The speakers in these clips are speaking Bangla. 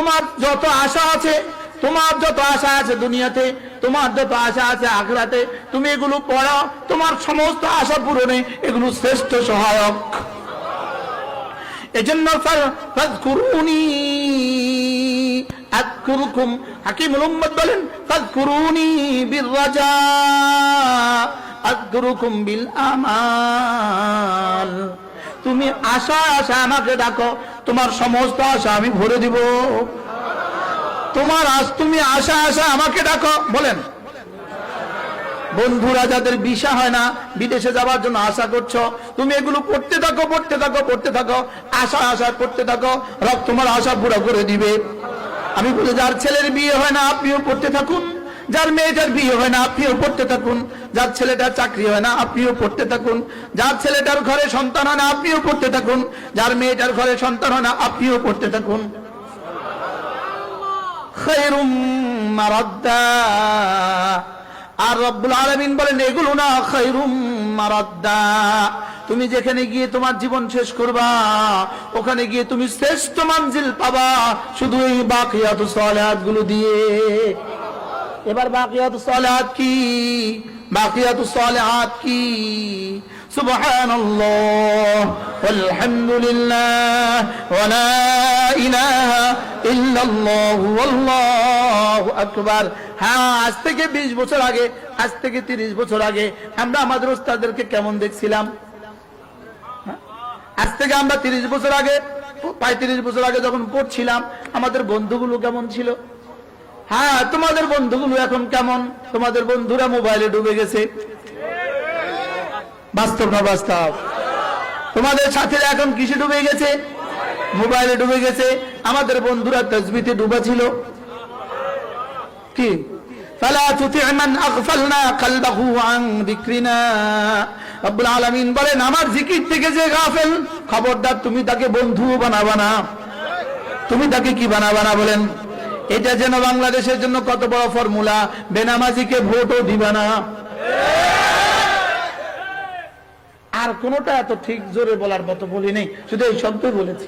তোমার যত আশা আছে, তোমার যত আশা আছে দুনিয়াতে, তোমার যত আশা আছে আখিরাতে, তুমি এগুলো পড়ো, তোমার সমস্ত আশা পূরণে এগুলো শ্রেষ্ঠ সহায়ক। এজন্য ফাযকুরুনি আযকুরকুম, হাকিমুল উম্মত বলেন ফাযকুরুনি বিররাজা আযকুরকুম বিল আমাল। তুমি আশা আশা আমাকে ডাকো, তোমার সমস্ত আশা আমি ভরে দিব। তুমি আশা আশা আমাকে ডাকো, বলেন। বন্ধুরা যাদের ভিসা হয় না, বিদেশে যাওয়ার জন্য আশা করছো, তুমি এগুলো পড়তে থাকো, পড়তে থাকো, পড়তে থাকো, আশা আশা করতে থাকো, রব তোমার আশা পুরো করে দিবে। আমি বলি, যার ছেলের বিয়ে হয় না আপনিও পড়তে থাকুন, যার মেয়েটার বিয়ে হয় না আপনিও পড়তে থাকুন, যার ছেলেটার চাকরি হয় না আপনিও পড়তে থাকুন, যার ছেলেটার ঘরে সন্তান হয় না আপনিও পড়তে থাকুন, যার মেয়েটার ঘরে সন্তান হয় না আপনিও পড়তে থাকুন। খায়রুম মারাদ্দা, আর রব্বুল আলামিন বলেন এগুলো না খায়রুম মারাদ্দা, তুমি যেখানে গিয়ে তোমার জীবন শেষ করবা ওখানে গিয়ে তুমি শ্রেষ্ঠ মঞ্জিল পাবা শুধু এই বাকিয়াতুস সালিহাত গুলো দিয়ে। এবার বাকিয়াতুস সালিহাত কি? বাকিয়াতুস সালিহাত কি? সুবহানাল্লাহ ওয়ালহামদুলিল্লাহ ওয়া লা ইলাহা ইল্লাল্লাহু ওয়াল্লাহু আকবার। হ্যাঁ, আজ থেকে 20 বছর আগে, আজ থেকে 30 বছর আগে আমরা আমাদের ওস্তাদদেরকে কেমন দেখছিলাম? আজ থেকে আমরা 30 বছর আগে, 35 বছর আগে যখন পড়ছিলাম আমাদের বন্ধুগুলো কেমন ছিল? হ্যাঁ, তোমাদের বন্ধুগুলো এখন কেমন? তোমাদের বন্ধুরা মোবাইলে ডুবে গেছে। বাস্তব না বাস্তব? তোমাদের সাথীরা এখন কিসে ডুবে গেছে? মোবাইলে ডুবে গেছে। আমাদের বন্ধুরা তাসবিহে ডুবা ছিল। কি? ফালা তুতি' মান আগফালনা কলবহু আন যিকরিনা, রব্বুল আলামিন বলেন আমার জিকির থেকে যে গাফেল, খবরদার তুমি তাকে বন্ধু বানাবা না। তুমি তাকে কি বানাবা না বলেন? এটা যেন বাংলাদেশের জন্য কত বড় ফর্মুলা, বেনামাজিকে ভোটও দিবা না। আর কোনটা এত ঠিক জোরে বলার মতো বলি নেই, শুধু এই শব্দই বলেছি।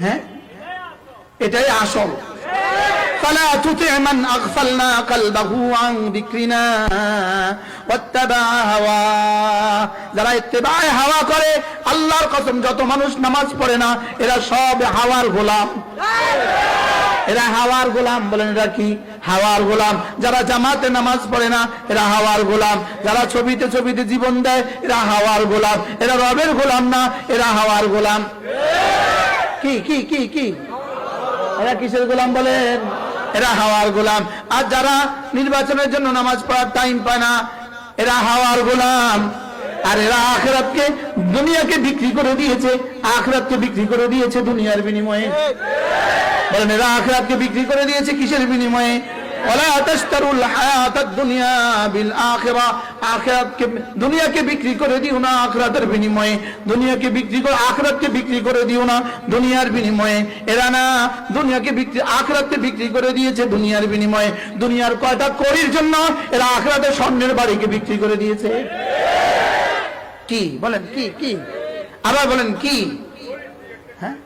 হ্যাঁ, এটাই আসল। فلا تطع من أغفلنا قلبه عن ذكرنا واتبع هواه, যারা ইত্তেবায়ে হাওয়া করে, আল্লাহর কসম যত মানুষ নামাজ পড়ে না এরা সব হাওয়ার গোলাম। এরা হাওয়ার গোলাম। বলেন এরা কি? হাওয়ার গোলাম। যারা জামাতে নামাজ পড়ে না এরা হাওয়ার গোলাম। যারা ছবিতে ছবিতে জীবন দেয় এরা হাওয়ার গোলাম। এরা রবের গোলাম না, এরা হাওয়ার গোলাম। কি কি কি কি? এরা কিসের গোলাম বলেন? এরা হাওয়ার গোলাম। আর যারা নির্বাচনের জন্য নামাজ পড়ার টাইম পায় না এরা হাওয়ার গোলাম। আর এরা আখিরাতকে, দুনিয়াকে বিক্রি করে দিয়েছে, আখিরাতকে বিক্রি করে দিয়েছে দুনিয়ার বিনিময়ে। বলেন এরা আখিরাতকে বিক্রি করে দিয়েছে কিসের বিনিময়ে? ওয়ালা তাশতারুল হায়াতাদ দুনিয়া বিল আখিরা, আখিরাতকে, দুনিয়াকে বিক্রি করে দিও না আখিরাতের বিনিময়ে। দুনিয়াকে বিক্রি করে, আখিরাতকে বিক্রি করে দিও না দুনিয়ার বিনিময়ে। এরা না দুনিয়াকে বিক্রি, আখিরাতকে বিক্রি করে দিয়েছে দুনিয়ার বিনিময়ে। দুনিয়ার কয়টা কড়ির জন্য এরা আখিরাতের স্বর্ণের বাড়িকে বিক্রি করে দিয়েছে। কি বলেন? কি কি? আবার বলেন কি? হ্যাঁ,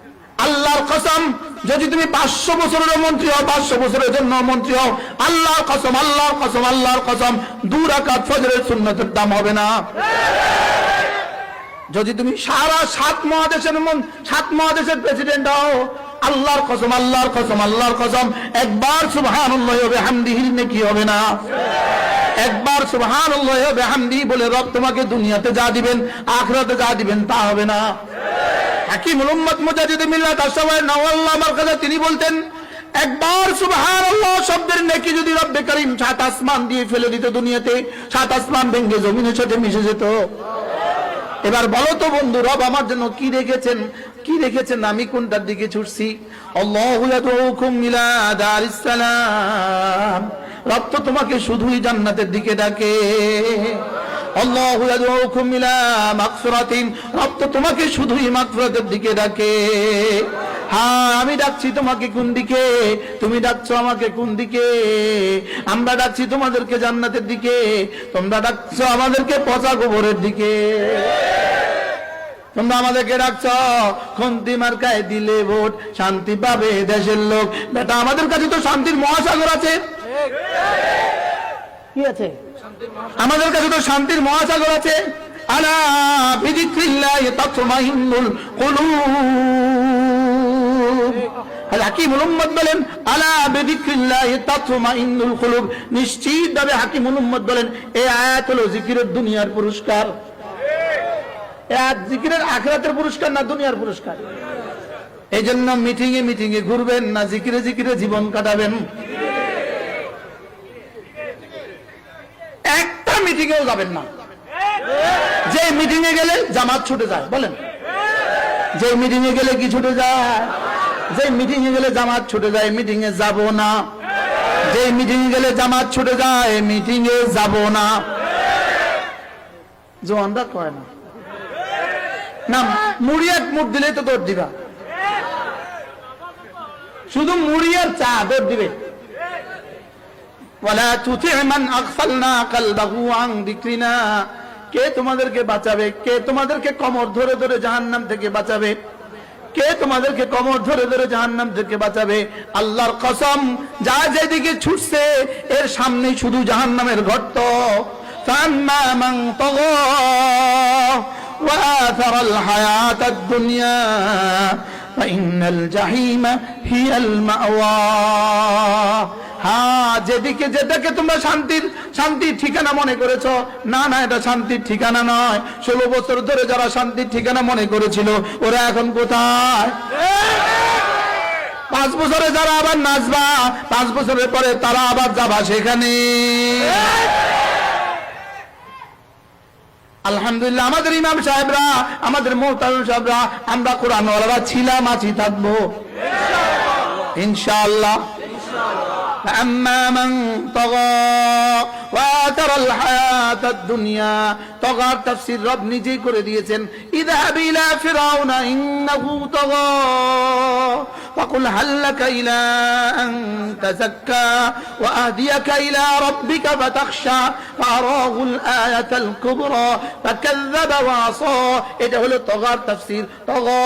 আল্লাহর কসম, যদি তুমি 500 বছরের মন্ত্রী হও, 500 বছরের জন্য মন্ত্রী হও, আল্লাহর কসম, আল্লাহর কসম, আল্লাহর কসম, 2 রাকাত ফজরের সুন্নতের দাম হবে না। যদি তুমি সারা 7 মহাদেশের প্রেসিডেন্ট হও, আল্লাহর কসম, আল্লাহর কসম, আল্লাহর কসম, একবার সুবহানাল্লাহি ওয়া বিহামদিহি নেকি হবে না। একবার সুবহানাল্লাহি ওয়া বিহামদিহি বলে রব তোমাকে দুনিয়াতে যা দিবেন আখিরাতে যা দিবেন তা হবে না। হাকিমুল উম্মত মুজাদ্দিদ মিল্লাত আশ-শাবাব নওয়াল্লাহ মারকাজা তিনি বলতেন, একবার সুবহানাল্লাহ শব্দের নেকি যদি রব্বে কারীম 7 আসমান দিয়ে ফেলে দিত দুনিয়াতে, 7 আসমান ভেঙে জমিনের সাথে মিশে যেত। এবার বলো তো বন্ধু, রব আমার জন্য কি রেখেছেন? কি রেখেছেন? আমি কোনটার দিকে ছুটছি? আল্লাহু ইয়াদউকুম ইলা দারিস সালাম, রব তো তোমাকে শুধুই জান্নাতের দিকে ডাকে। আল্লাহু ইয়াদউকুম ইলা মাগফিরাতিন, রব তো তোমাকে শুধুই মাগফিরাতের দিকে ডাকে। হ্যাঁ, আমি ডাকছি তোমাকে কোন দিকে? তুমি ডাকছো আমাকে কোন দিকে? আমরা ডাকছি তোমাদেরকে জান্নাতের দিকে, তোমরা ডাকছো আমাদেরকে পচা গোবরের দিকে। তোমরা আমাদেরকে ডাকছ খুন্তি মার্কায় দিলে ভোট শান্তি পাবে দেশের লোক। বেটা আমাদের কাছে তো শান্তির মহাসাগর আছে। কি আছে? আমাদের কাছে তো শান্তির মহাসাগর আছে। আলা বিযিকরিল্লাহি তাতমাইন্নুল কুলুব। হাকিমুল উম্মত বলেন আলা বিযিকরিল্লাহি তাতমাইন্নুল কুলুব। নিশ্চিতভাবে হাকিমুল উম্মত বলেন এই আয়াত হলো জিকিরের দুনিয়ার পুরস্কার। জিকিরের আখিরাতের পুরস্কার না দুনিয়ার পুরস্কার। এই জন্য মিটিং এ ঘুরবেন না জিকিরে জিকিরে জীবন কাটাবেন। একটা মিটিং এও যাবেন না যে মিটিং এ গেলে জামাত ছুটে যায়। বলেন যে মিটিং এ গেলে কি ছুটে যায়? যে মিটিং এ গেলে জামাত ছুটে যায় মিটিং এ যাব না। যে মিটিং এ গেলে জামাত ছুটে যায় মিটিং এ যাব না। জোয়ানরা কয় না না মুড়ি এক মুঠ দিলে তো দৌড় দিবা। শুধু মুড়ি আর চা দৌড় দিবে। ওয়ালা তুতি'ু মান আগফালনা কলবাহু আন যিকরিনা। কে তোমাদেরকে বাঁচাবে? কে তোমাদেরকে কমর ধরে ধরে জাহান্নাম থেকে বাঁচাবে? কে তোমাদেরকে কমর ধরে ধরে জাহান্নাম থেকে বাঁচাবে? আল্লাহর কসম, যা যেদিকে ছুটছে এর সামনে শুধু জাহান্নামের গর্ত। ফাম্মা মান তাগা وآثر الحياة الدنيا فإن الجحيم هي المأوى। হ্যাঁ, যেদিকে যেটাকে তোমরা শান্তির ঠিকানা মনে করেছো, না না এটা শান্তির ঠিকানা নয়। 16 বছর ধরে যারা শান্তির ঠিকানা মনে করেছিল ওরা এখন কোথায়? 5 বছরে যারা আবার নাচবা, 5 বছরের পরে তারা আবার যাবা সেখানে। আলহামদুলিল্লাহ আমাদের ইমাম সাহেবরা, আমাদের মুহতামিম সাহেবরা, আমরা কোরআন ওয়ালারা ছিলাম, আছি, থাকবো ইনশাআল্লাহ। আম্মা মান তাগা ওয়া আতারাল হায়াতাদ দুনিয়া। তাগার তাফসীর রব নিজেই করে দিয়েছেন। ইযহাব ইলা ফিরাউনা ইন্নাহু তাগা ফাকুল হাল লাকা ইলা আন তাযাক্কা ওয়া আহদিয়াকা ইলা রাব্বিকা ফাতাখশা ফারাহুল আয়াতাল কুবরা ফাকাযযাবা ওয়া আসা। এটা হলো তাগার তাফসীর। তাগা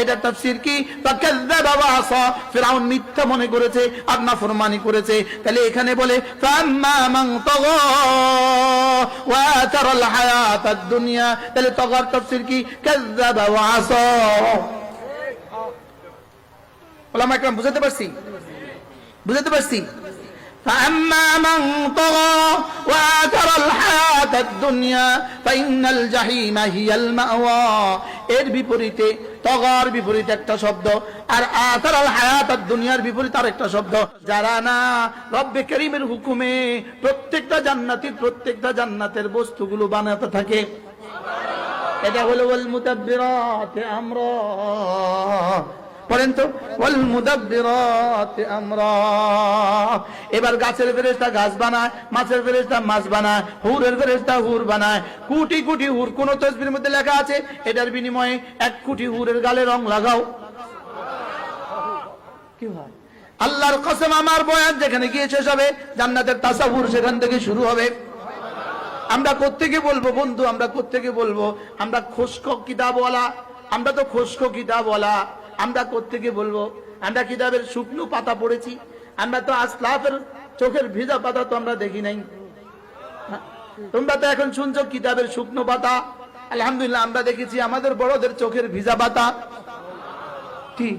এটা তাফসীর কি? ফাকাযযাবা ওয়া আসা। ফিরাউন মিথ্যা মনে করেছে আর নাফরমানি করেছে। তাহলে এখানে বলে ফাম্মা মান তাগা ওয়া আতারাল হায়াতাদ দুনিয়া। তাহলে তাগার তাফসীর কি? কাযযাবা ওয়া আসা। ওলামা একরাম বুঝাতে পারছি? فأما من طغى وآثر الحياة الدنيا فإن الجحيم هي المأوى। এর বিপরীতে তগার বিপরীতে একটা শব্দ, আর আতারাল হায়াতাদ দুনিয়ার বিপরীতে আরেকটা শব্দ। যারা না রব্বে করিমের হুকুমে প্রত্যেকটা জান্নাতের বস্তুগুলো বানাতে থাকে, এটা হলো ওয়াল মুদাব্বিরাতি আমরা। পড়েন তো ওয়াল মুদাব্বিরাতি আমরা। এবার গাছের ফেরেশতা গাছ বানায়, মাছের ফেরেশতা মাছ বানায়, হুরের ফেরেশতা হুর বানায়। কোটি কোটি হুর। কোন তাসবিহের মধ্যে লেখা আছে এটার বিনিময়ে 1 কোটি হুরের গালে রং লাগাও। কি হয়? আল্লাহর কসম, আমার বয়ান যেখানে গিয়ে শেষ হবে জান্নাতের তাসাউর সেখান থেকে শুরু হবে। আমরা কোত্থেকে বলবো বন্ধু? আমরা কোত্থেকে বলবো? আমরা খুশক কিতাবওয়ালা, আমরা তো খুশক কিতাবওয়ালা। আমরা কোত্থেকে বলবো? আমরা কিতাবের শুকনো পাতা পড়েছি, আমরা তো আসলাফের চোখের ভিজা পাতা তো আমরা দেখি নাই। তোমরা তো এখন শুনছো কিতাবের শুকনো পাতা। আলহামদুলিল্লাহ আমরা দেখেছি আমাদের বড়দের চোখের ভিজা পাতা। কি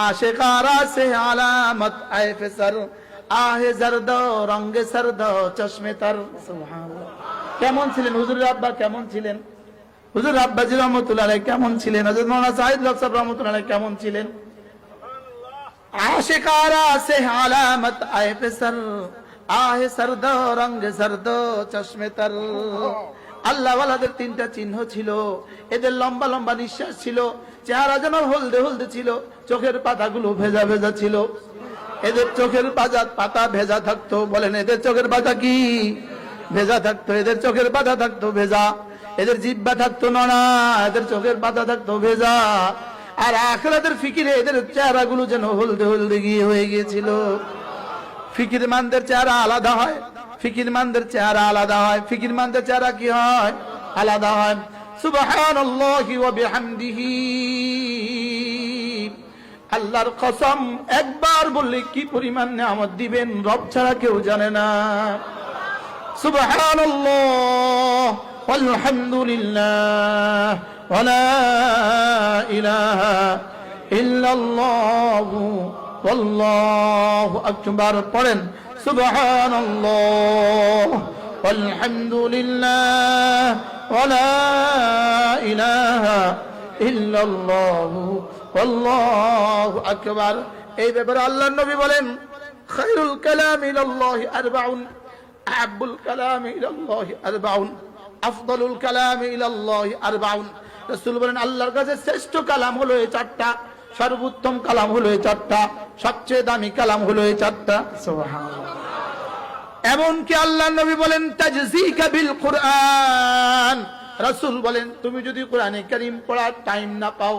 আশিকারা সে আলামত আয়ে ফিসর আহে জর্দ রঙে সরদ চশমে তর। সুবহানাল্লাহ। কেমন ছিলেন হুজুর আব্বা? কেমন ছিলেন হুজুর আব্বাজি রহমতুল্লাহ আলাইহি? কেমন ছিলেন হযরত মাওলানা সাইদ রহসাব রহমতুল্লাহ আলাইহি? কেমন ছিলেন? আশিকারা সে আলামত আয়ে ফিসর আহে সরদ রঙে সরদ চশমে তর। আল্লাহ ওয়ালাদের 3টা চিহ্ন ছিল। এদের লম্বা লম্বা নিঃশ্বাস ছিল, চেহারা যেন হলদে হলদে ছিল, চোখের পাতাগুলো ভেজা ভেজা ছিল। এদের চোখের পাতা ভেজা থাকতো। বলেন এদের চোখের পাতা কি ভেজা থাকতো? এদের চোখের পাতা থাকতো ভেজা। এদের জিহ্বা থাকতো নড়া, এদের চোখের পাতা থাকতো ভেজা। আর আখিরাতের ফিকিরে এদের চেহারাগুলো যেন হলদে হলদে গিয়ে হয়ে গিয়েছিল। ফিকিরমানদের চেহারা আলাদা হয়, ফিকিরমানদের চেহারা আলাদা হয়। ফিকিরমানদের চেহারা কি হয়? আলাদা হয়। সুবহানাল্লাহি ওয়া বিহামদিহি। আল্লাহর কসম, একবার বললে কি পরিমাণ নিয়ামত দিবেন রব ছাড়া কেউ জানে না। সুবহানাল্লাহ ওয়ালহামদুলিল্লাহ ওয়া লা ইলাহা ইল্লাল্লাহু ওয়াল্লাহু আকবার। পড়েন সুবহানাল্লাহ ওয়ালহামদুলিল্লাহ ওয়া লা ইলাহা ইল্লাল্লাহু ওয়াল্লাহু আকবার। এই ব্যাপারে আল্লাহর নবী বলেন, খায়রুল কালামি ইলাল্লাহি আরবাউন, আহাব্বুল কালামি ইলাল্লাহি আরবাউন, আফদালুল কালামি ইলাল্লাহি আরবাউন। রাসূল বলেন, আল্লাহর কাছে শ্রেষ্ঠ কালাম হলো এই চারটা, সর্বোত্তম কালাম হলো এই চারটা, সবচেয়ে দামি কালাম হলো এই চারটা। সুবহানাল্লাহ। এমনকি আল্লাহর নবী বলেন, তাজজিকা বিল কুরআন। রাসূল বলেন, তুমি যদি কোরআনে কারীম পড়ার টাইম না পাও,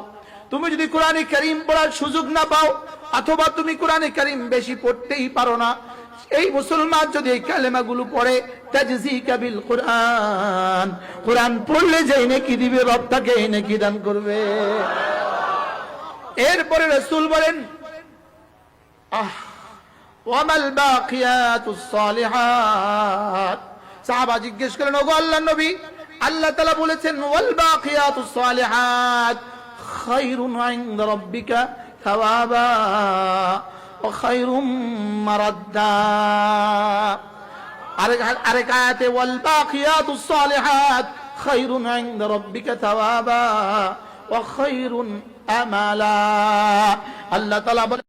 তুমি যদি কোরআনে কারীম পড়ার সুযোগ না পাও, অথবা তুমি কোরআনে কারীম বেশি পড়তেই পারো না, এই মুসলমান যদি এই কালেমাগুলো পড়ে, তাজজিকা বিল কুরআন, কোরআন পড়লে যেই নেকি দিবে রব তাকে এই নেকি দান করবে। এরপরে রাসূল বলেন, ওয়ামাল বাকিয়াতুস সালিহাত। সাহাবা জিজ্ঞেস করেন, ওগো আল্লাহর নবী, আল্লাহ তাআলা বলেছেন ওয়াল বাকিয়াতুস সালিহাত খায়রুন ইনদা রাব্বিকা সাওয়াবা ওয়া খায়রুম মারাদ্দা। আরেক আয়াতে ওয়াল বাকিয়াতুস সালিহাত খায়রুন ইনদা রাব্বিকা সাওয়াবা ওয়া খায়রুন আমালা। আল্লাহ তাআলা